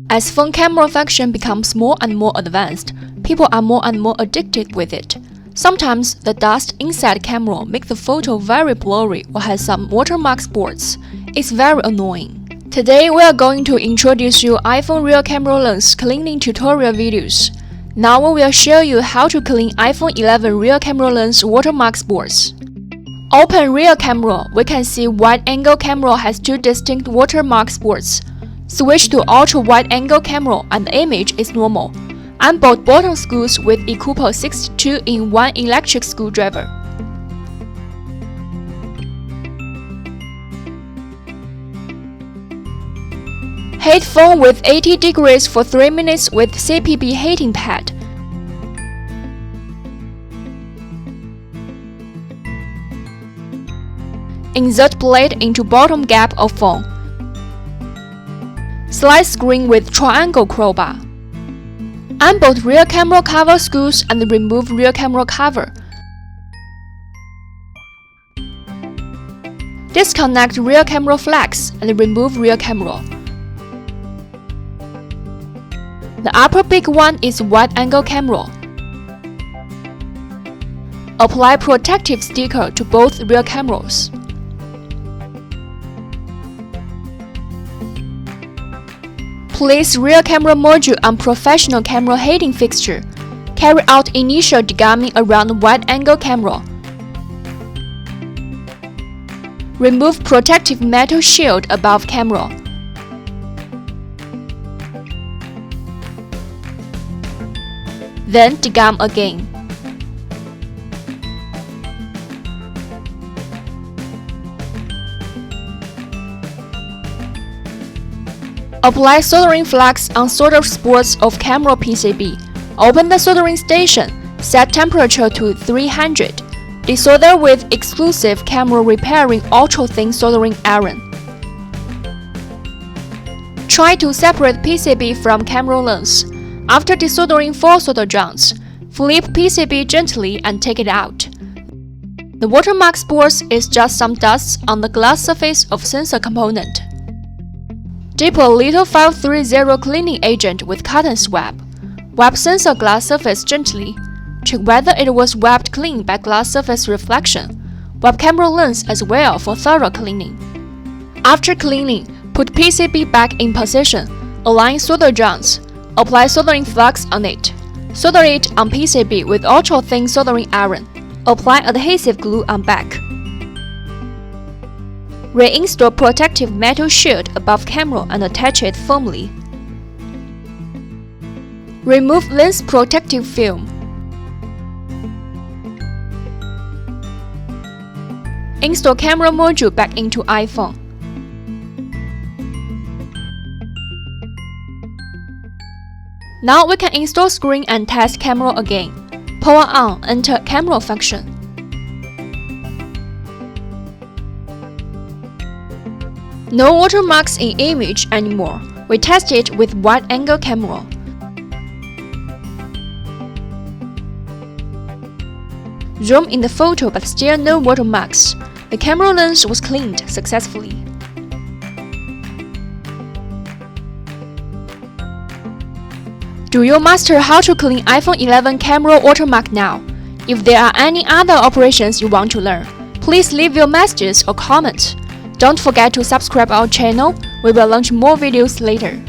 As phone camera function becomes more and more advanced, people are more and more addicted with it. Sometimes the dust inside camera makes the photo very blurry or has some watermark spots. It's very annoying. Today we are going to introduce you iPhone rear camera lens cleaning tutorial videos. Now we will show you how to clean iPhone 11 rear camera lens watermark spots. Open rear camera, we can see wide-angle camera has two distinct watermark spots. Switch to ultra-wide-angle camera and the image is normal. Unbolt bottom screws with Elekworld 62-in-1 electric screwdriver. Heat phone with 80 degrees for 3 minutes with CPB heating pad. Insert blade into bottom gap of phone. Slide screen with triangle crowbar. Unbolt rear camera cover screws and remove rear camera cover. Disconnect rear camera flags and remove rear camera. The upper big one is wide-angle camera. Apply protective sticker to both rear cameras. Place rear camera module on professional camera heating fixture. Carry out initial degumming around wide-angle camera. Remove protective metal shield above camera. Then degum again. Apply soldering flux on solder spots of camera PCB. Open the soldering station. Set temperature to 300. Desolder with exclusive camera repairing ultra-thin soldering iron. Try to separate PCB from camera lens. After desoldering 4 solder joints, flip PCB gently and take it out. The watermark spots is just some dust on the glass surface of sensor component. Dip a little 530 cleaning agent with cotton swab. Wipe sensor glass surface gently. Check whether it was wiped clean by glass surface reflection. Wipe camera lens as well for thorough cleaning. After cleaning, put PCB back in position. Align solder joints. Apply soldering flux on it. Solder it on PCB with ultra-thin soldering iron. Apply adhesive glue on back. Reinstall protective metal shield above camera and attach it firmly. Remove lens protective film. Install camera module back into iPhone. Now we can install screen and test camera again. Power on, enter camera function. No watermarks in image anymore. We test it with wide-angle camera. Zoom in the photo but still no watermarks. The camera lens was cleaned successfully. Do you master how to clean iPhone 11 camera watermark now? If there are any other operations you want to learn, please leave your messages or comments. Don't forget to subscribe our channel. We will launch more videos later.